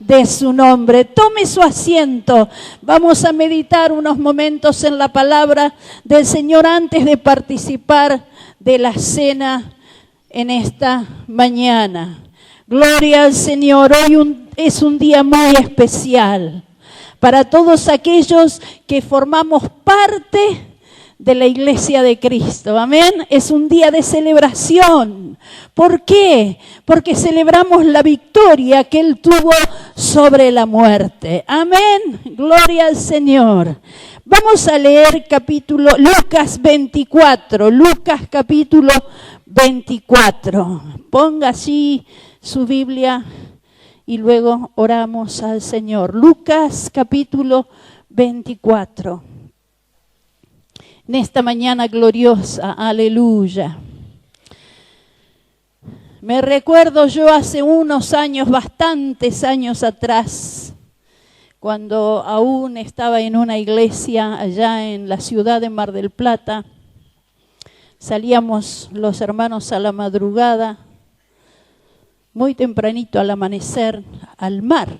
de su nombre. Tome su asiento. Vamos a meditar unos momentos en la palabra del Señor antes de participar de la cena en esta mañana. Gloria al Señor. Hoy es un día muy especial para todos aquellos que formamos parte de la Iglesia de Cristo. Amén. Es un día de celebración. ¿Por qué? Porque celebramos la victoria que Él tuvo sobre la muerte. Amén. Gloria al Señor. Vamos a leer Lucas 24. Lucas capítulo 24. Ponga así su Biblia y luego oramos al Señor. Lucas capítulo 24. En esta mañana gloriosa, aleluya. Me recuerdo yo hace unos años, bastantes años atrás, cuando aún estaba en una iglesia allá en la ciudad de Mar del Plata. Salíamos los hermanos a la madrugada, muy tempranito al amanecer, al mar.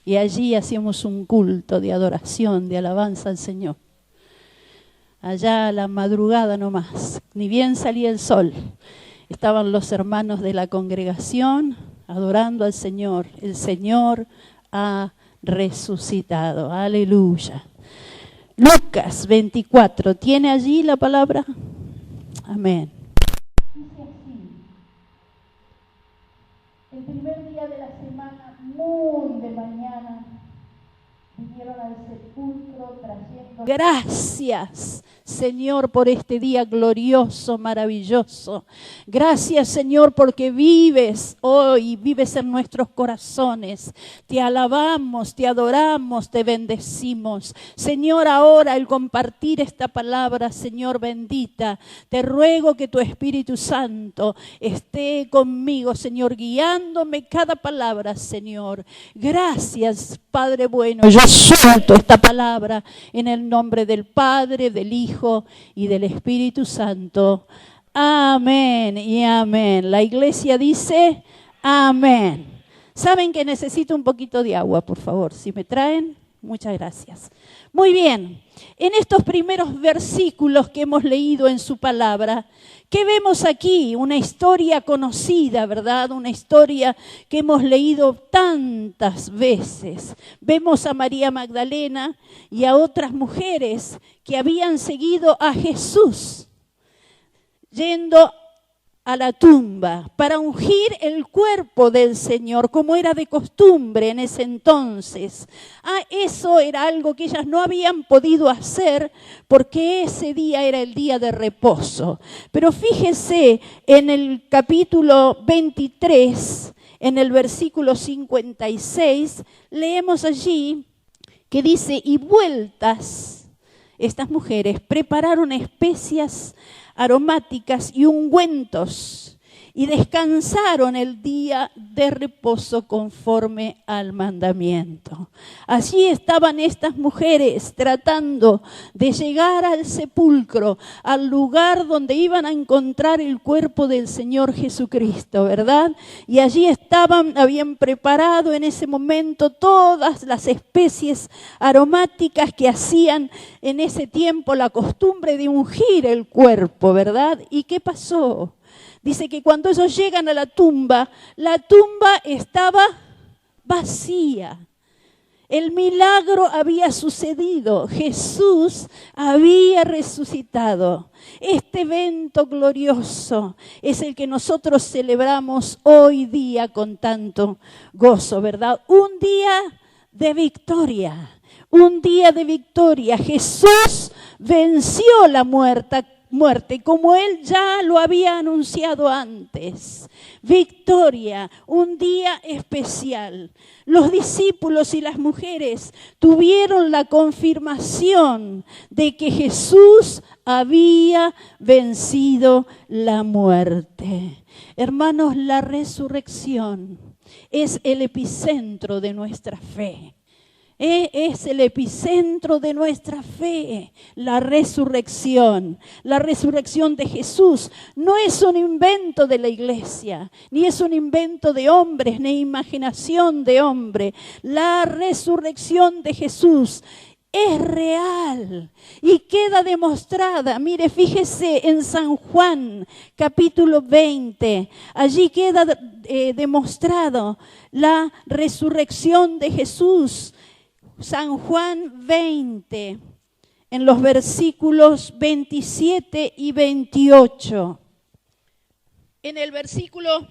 Y allí hacíamos un culto de adoración, de alabanza al Señor. Allá a la madrugada nomás, ni bien salía el sol, estaban los hermanos de la congregación adorando al Señor. El Señor ha resucitado, aleluya. Lucas 24, ¿tiene allí la palabra? Amén. Dice así: el primer día de la semana, muy de mañana, vinieron al sepulcro trayendo gracias, Señor, por este día glorioso, maravilloso. Gracias, Señor, porque vives hoy, vives en nuestros corazones. Te alabamos, te adoramos, te bendecimos. Señor, ahora al compartir esta palabra, Señor bendita, te ruego que tu Espíritu Santo esté conmigo, Señor, guiándome cada palabra, Señor. Gracias, Padre bueno. Yo suelto esta palabra en el nombre del Padre, del Hijo y del Espíritu Santo. Amén y amén. La iglesia dice amén. ¿Saben que necesito un poquito de agua, por favor? Si me traen, muchas gracias. Muy bien, en estos primeros versículos que hemos leído en su palabra, ¿qué vemos aquí? Una historia conocida, ¿verdad? Una historia que hemos leído tantas veces. Vemos a María Magdalena y a otras mujeres que habían seguido a Jesús yendo a la tumba para ungir el cuerpo del Señor, como era de costumbre en ese entonces. Eso era algo que ellas no habían podido hacer porque ese día era el día de reposo. Pero fíjese en el capítulo 23, en el versículo 56, leemos allí que dice: y vueltas, estas mujeres prepararon especias aromáticas y ungüentos, y descansaron el día de reposo conforme al mandamiento. Allí estaban estas mujeres tratando de llegar al sepulcro, al lugar donde iban a encontrar el cuerpo del Señor Jesucristo, ¿verdad? Y allí habían preparado en ese momento todas las especies aromáticas que hacían en ese tiempo la costumbre de ungir el cuerpo, ¿verdad? ¿Y qué pasó? Dice que cuando ellos llegan a la tumba estaba vacía. El milagro había sucedido. Jesús había resucitado. Este evento glorioso es el que nosotros celebramos hoy día con tanto gozo, ¿verdad? Un día de victoria. Un día de victoria. Jesús venció la muerte como Él ya lo había anunciado antes. Victoria, un día especial. Los discípulos y las mujeres tuvieron la confirmación de que Jesús había vencido la muerte. Hermanos, la resurrección es el epicentro de nuestra fe. Es el epicentro de nuestra fe, la resurrección. La resurrección de Jesús no es un invento de la iglesia, ni es un invento de hombres, ni imaginación de hombre. La resurrección de Jesús es real y queda demostrada. Mire, fíjese en San Juan, capítulo 20. Allí queda demostrado la resurrección de Jesús. San Juan 20, en los versículos 27 y 28. En el versículo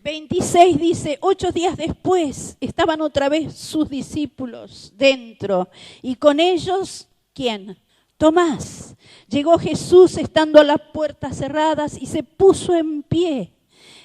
26 dice: 8 días después estaban otra vez sus discípulos dentro, y con ellos, ¿quién? Tomás. Llegó Jesús estando a las puertas cerradas y se puso en pie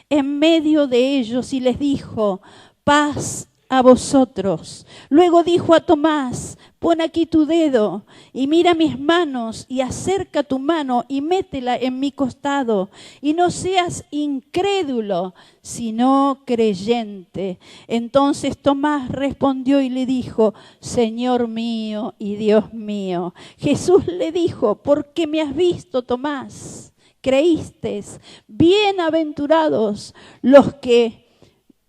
en medio de ellos y les dijo: paz a vosotros. Luego dijo a Tomás: pon aquí tu dedo y mira mis manos, y acerca tu mano y métela en mi costado, y no seas incrédulo, sino creyente. Entonces Tomás respondió y le dijo: Señor mío y Dios mío. Jesús le dijo: ¿por qué me has visto, Tomás? ¿Creíste? Bienaventurados los que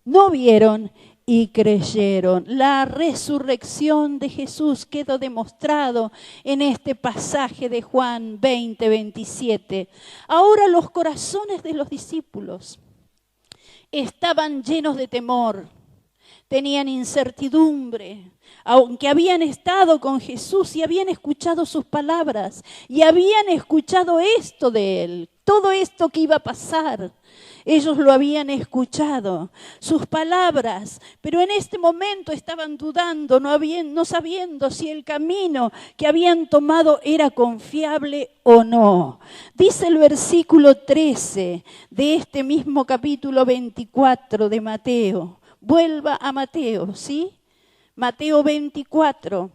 no vieron y creyeron. La resurrección de Jesús quedó demostrado en este pasaje de Juan 20, 27. Ahora los corazones de los discípulos estaban llenos de temor, tenían incertidumbre, aunque habían estado con Jesús y habían escuchado sus palabras y habían escuchado esto de Él, todo esto que iba a pasar. Ellos lo habían escuchado, sus palabras, pero en este momento estaban dudando, no sabiendo si el camino que habían tomado era confiable o no. Dice el versículo 13 de este mismo capítulo 24 de Mateo. Vuelva a Mateo, ¿sí? Mateo 24,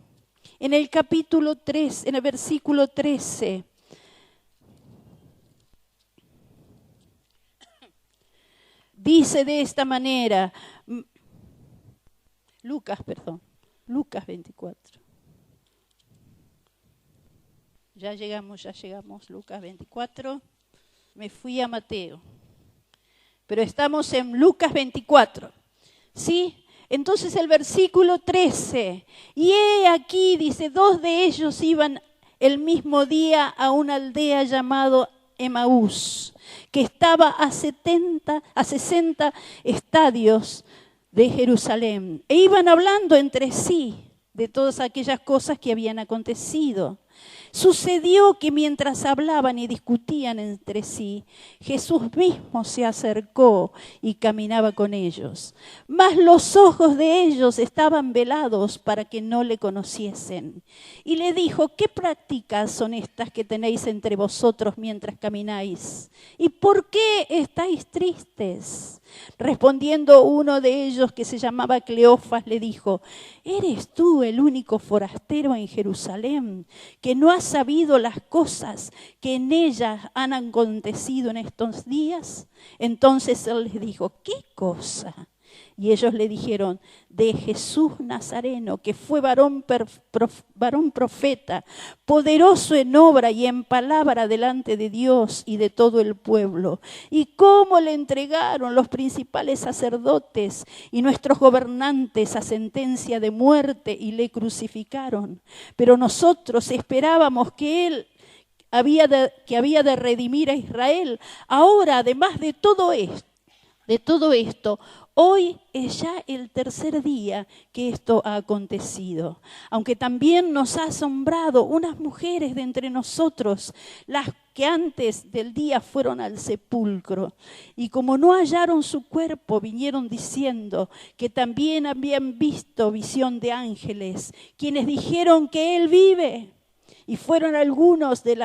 en el capítulo 3, en el versículo 13. Dice de esta manera, Lucas 24. Ya llegamos, Lucas 24. Me fui a Mateo, pero estamos en Lucas 24, ¿sí? Entonces el versículo 13, y he aquí, dice, 2 de ellos iban el mismo día a una aldea llamado Emaús, que estaba a 60 estadios de Jerusalén, e iban hablando entre sí de todas aquellas cosas que habían acontecido. Sucedió que mientras hablaban y discutían entre sí, Jesús mismo se acercó y caminaba con ellos. Mas los ojos de ellos estaban velados para que no le conociesen. Y le dijo: ¿qué prácticas son estas que tenéis entre vosotros mientras camináis? ¿Y por qué estáis tristes? Respondiendo uno de ellos, que se llamaba Cleofas, le dijo: ¿eres tú el único forastero en Jerusalén que no has sabido las cosas que en ella han acontecido en estos días? Entonces él les dijo: ¿qué cosa? Y ellos le dijeron: de Jesús Nazareno, que fue varón profeta, poderoso en obra y en palabra delante de Dios y de todo el pueblo. Y cómo le entregaron los principales sacerdotes y nuestros gobernantes a sentencia de muerte y le crucificaron. Pero nosotros esperábamos que él había de redimir a Israel. Ahora, además de todo esto, hoy es ya el tercer día que esto ha acontecido. Aunque también nos ha asombrado unas mujeres de entre nosotros, las que antes del día fueron al sepulcro. Y como no hallaron su cuerpo, vinieron diciendo que también habían visto visión de ángeles, quienes dijeron que él vive. Y fueron algunos de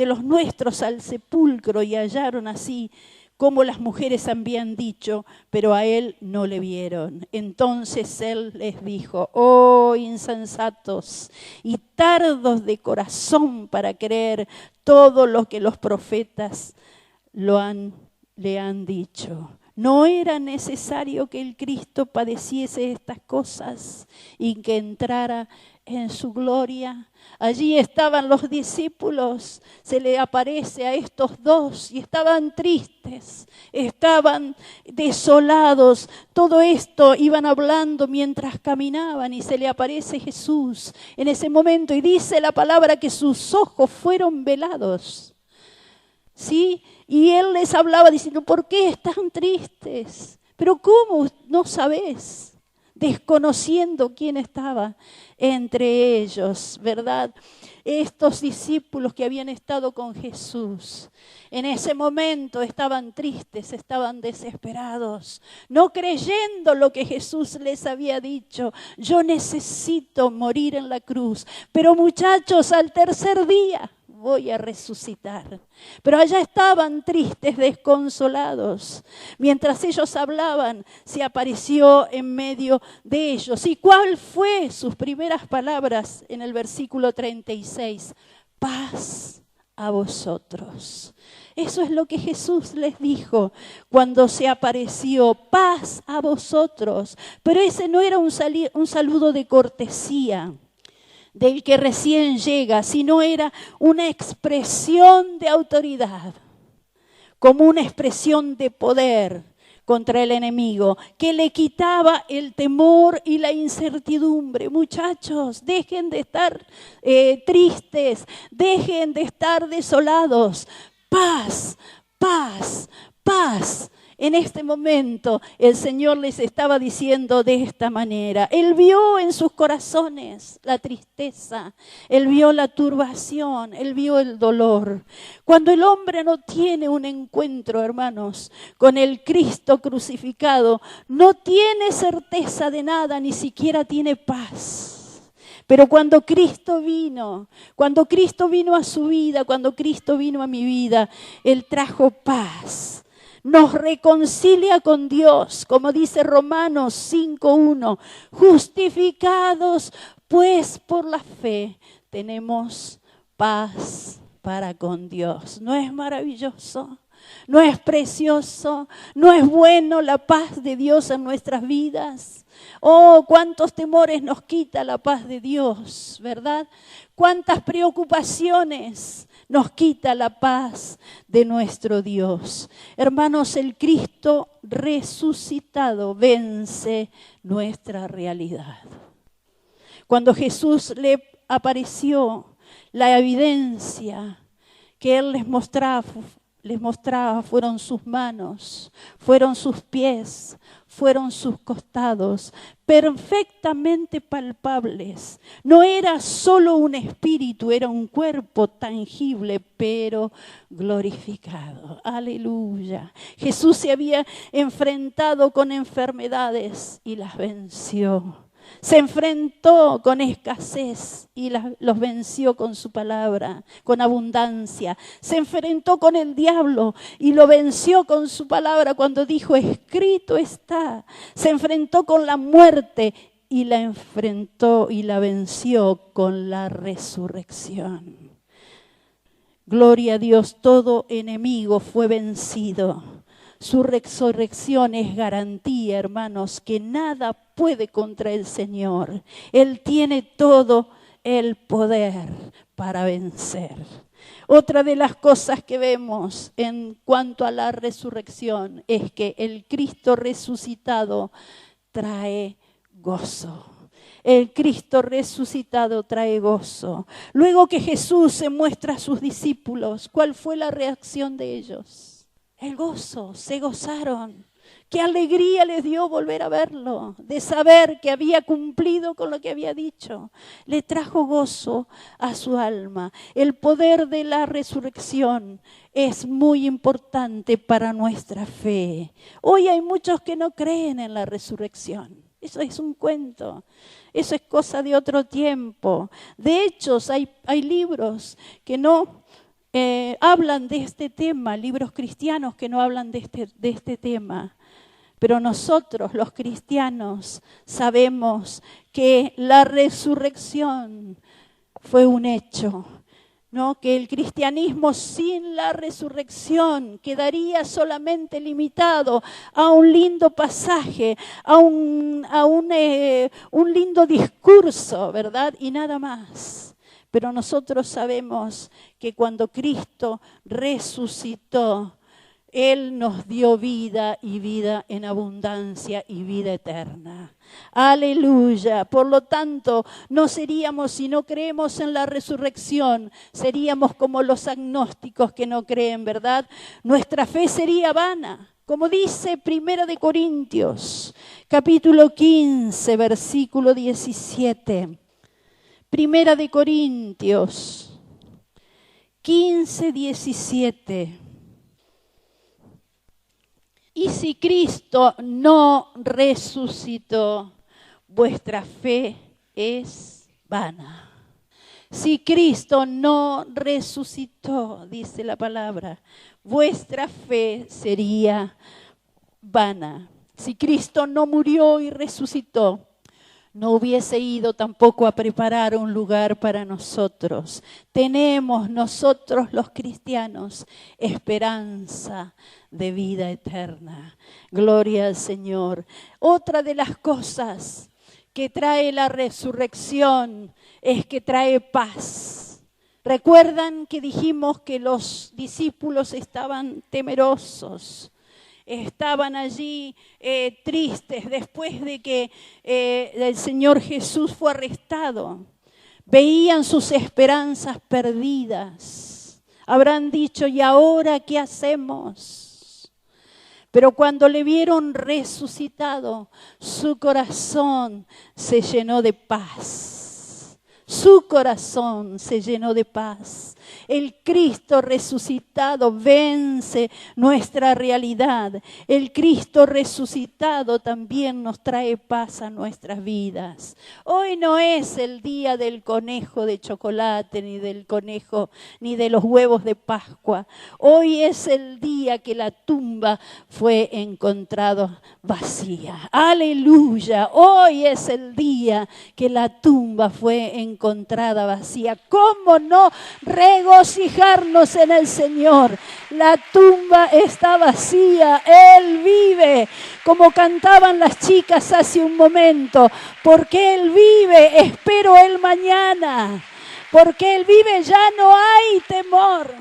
los nuestros al sepulcro y hallaron así como las mujeres habían dicho, pero a él no le vieron. Entonces él les dijo: oh insensatos y tardos de corazón para creer todo lo que los profetas le han dicho. ¿No era necesario que el Cristo padeciese estas cosas y que entrara en su gloria? Allí estaban los discípulos, se le aparece a estos dos y estaban tristes, estaban desolados. Todo esto iban hablando mientras caminaban y se le aparece Jesús en ese momento y dice la palabra que sus ojos fueron velados. ¿Sí? Y él les hablaba diciendo, ¿por qué están tristes? ¿Pero cómo no sabés? Desconociendo quién estaba entre ellos, ¿verdad? Estos discípulos que habían estado con Jesús, en ese momento estaban tristes, estaban desesperados, no creyendo lo que Jesús les había dicho. Yo necesito morir en la cruz, pero muchachos, al tercer día voy a resucitar. Pero allá estaban tristes, desconsolados. Mientras ellos hablaban, se apareció en medio de ellos. ¿Y cuál fue sus primeras palabras en el versículo 36? Paz a vosotros. Eso es lo que Jesús les dijo cuando se apareció. Paz a vosotros. Pero ese no era un saludo de cortesía del que recién llega, sino era una expresión de autoridad, como una expresión de poder contra el enemigo, que le quitaba el temor y la incertidumbre. Muchachos, dejen de estar tristes, dejen de estar desolados. Paz, paz, paz. En este momento el Señor les estaba diciendo de esta manera. Él vio en sus corazones la tristeza, Él vio la turbación, Él vio el dolor. Cuando el hombre no tiene un encuentro, hermanos, con el Cristo crucificado, no tiene certeza de nada, ni siquiera tiene paz. Pero cuando Cristo vino a su vida, cuando Cristo vino a mi vida, Él trajo paz. Nos reconcilia con Dios, como dice Romanos 5:1. Justificados pues por la fe, tenemos paz para con Dios. ¿No es maravilloso? ¿No es precioso? ¿No es bueno la paz de Dios en nuestras vidas? Oh, cuántos temores nos quita la paz de Dios, ¿verdad? Cuántas preocupaciones nos quita la paz de nuestro Dios. Hermanos, el Cristo resucitado vence nuestra realidad. Cuando Jesús le apareció, la evidencia que Él les mostraba fueron sus manos, fueron sus pies, fueron sus costados, perfectamente palpables. No era solo un espíritu, era un cuerpo tangible, pero glorificado. Aleluya. Jesús se había enfrentado con enfermedades y las venció. Se enfrentó con escasez y los venció con su palabra, con abundancia. Se enfrentó con el diablo y lo venció con su palabra cuando dijo, escrito está. Se enfrentó con la muerte y la enfrentó y la venció con la resurrección. Gloria a Dios, todo enemigo fue vencido. Su resurrección es garantía, hermanos, que nada puede contra el Señor. Él tiene todo el poder para vencer. Otra de las cosas que vemos en cuanto a la resurrección es que el Cristo resucitado trae gozo. El Cristo resucitado trae gozo. Luego que Jesús se muestra a sus discípulos, ¿cuál fue la reacción de ellos? El gozo, se gozaron. Qué alegría les dio volver a verlo, de saber que había cumplido con lo que había dicho. Le trajo gozo a su alma. El poder de la resurrección es muy importante para nuestra fe. Hoy hay muchos que no creen en la resurrección. Eso es un cuento. Eso es cosa de otro tiempo. De hecho, hay libros que no hablan de este tema, libros cristianos que no hablan de este tema. Pero nosotros, los cristianos, sabemos que la resurrección fue un hecho. ¿no? Que el cristianismo sin la resurrección quedaría solamente limitado a un lindo pasaje, a un lindo discurso, ¿verdad? Y nada más. Pero nosotros sabemos que cuando Cristo resucitó, Él nos dio vida y vida en abundancia y vida eterna. Aleluya. Por lo tanto, no seríamos, si no creemos en la resurrección, seríamos como los agnósticos que no creen, ¿verdad? Nuestra fe sería vana. Como dice 1 de Corintios, capítulo 15, versículo 17. 1 de Corintios 15, 17. Y si Cristo no resucitó, vuestra fe es vana. Si Cristo no resucitó, dice la palabra, vuestra fe sería vana. Si Cristo no murió y resucitó, no hubiese ido tampoco a preparar un lugar para nosotros. Tenemos nosotros los cristianos esperanza de vida eterna. Gloria al Señor. Otra de las cosas que trae la resurrección es que trae paz. ¿Recuerdan que dijimos que los discípulos estaban temerosos? Estaban allí tristes después de que el Señor Jesús fue arrestado. Veían sus esperanzas perdidas. Habrán dicho, ¿y ahora qué hacemos? Pero cuando le vieron resucitado, su corazón se llenó de paz. Su corazón se llenó de paz. El Cristo resucitado vence nuestra realidad. El Cristo resucitado también nos trae paz a nuestras vidas. Hoy no es el día del conejo de chocolate, ni del conejo, ni de los huevos de Pascua. Hoy es el día que la tumba fue encontrada vacía. Aleluya. Hoy es el día que la tumba fue encontrada vacía. ¿Cómo no regocijarnos en el Señor? La tumba está vacía, Él vive, como cantaban las chicas hace un momento, porque Él vive, espero el mañana, porque Él vive ya no hay temor,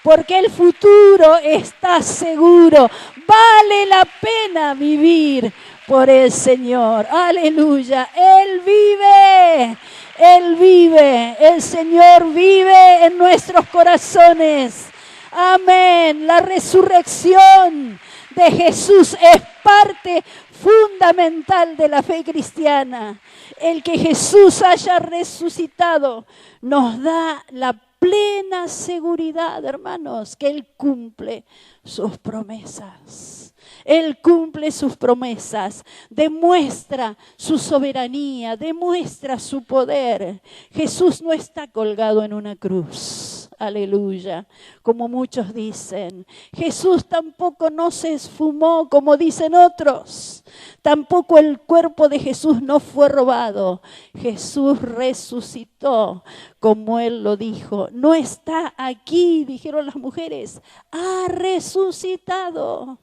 porque el futuro está seguro, vale la pena vivir por el Señor, aleluya, Él vive. Él vive, el Señor vive en nuestros corazones. Amén. La resurrección de Jesús es parte fundamental de la fe cristiana. El que Jesús haya resucitado nos da la plena seguridad, hermanos, que Él cumple sus promesas. Él cumple sus promesas, demuestra su soberanía, demuestra su poder. Jesús no está colgado en una cruz, aleluya, como muchos dicen. Jesús tampoco no se esfumó, como dicen otros. Tampoco el cuerpo de Jesús no fue robado. Jesús resucitó, como Él lo dijo. No está aquí, dijeron las mujeres, ha resucitado.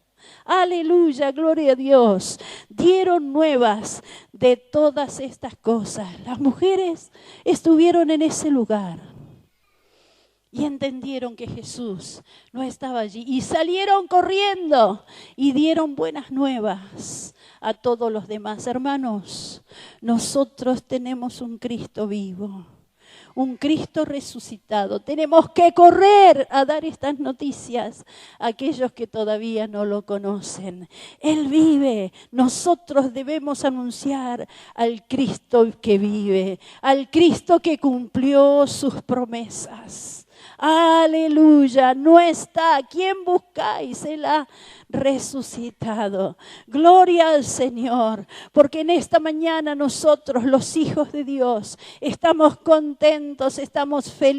Aleluya, gloria a Dios. Dieron nuevas de todas estas cosas. Las mujeres estuvieron en ese lugar y entendieron que Jesús no estaba allí. Y salieron corriendo y dieron buenas nuevas a todos los demás. Hermanos, nosotros tenemos un Cristo vivo. Un Cristo resucitado. Tenemos que correr a dar estas noticias a aquellos que todavía no lo conocen. Él vive. Nosotros debemos anunciar al Cristo que vive, al Cristo que cumplió sus promesas. Aleluya, no está. ¿Quién buscáis? Él ha resucitado. Gloria al Señor, porque en esta mañana nosotros, los hijos de Dios, estamos contentos, estamos felices.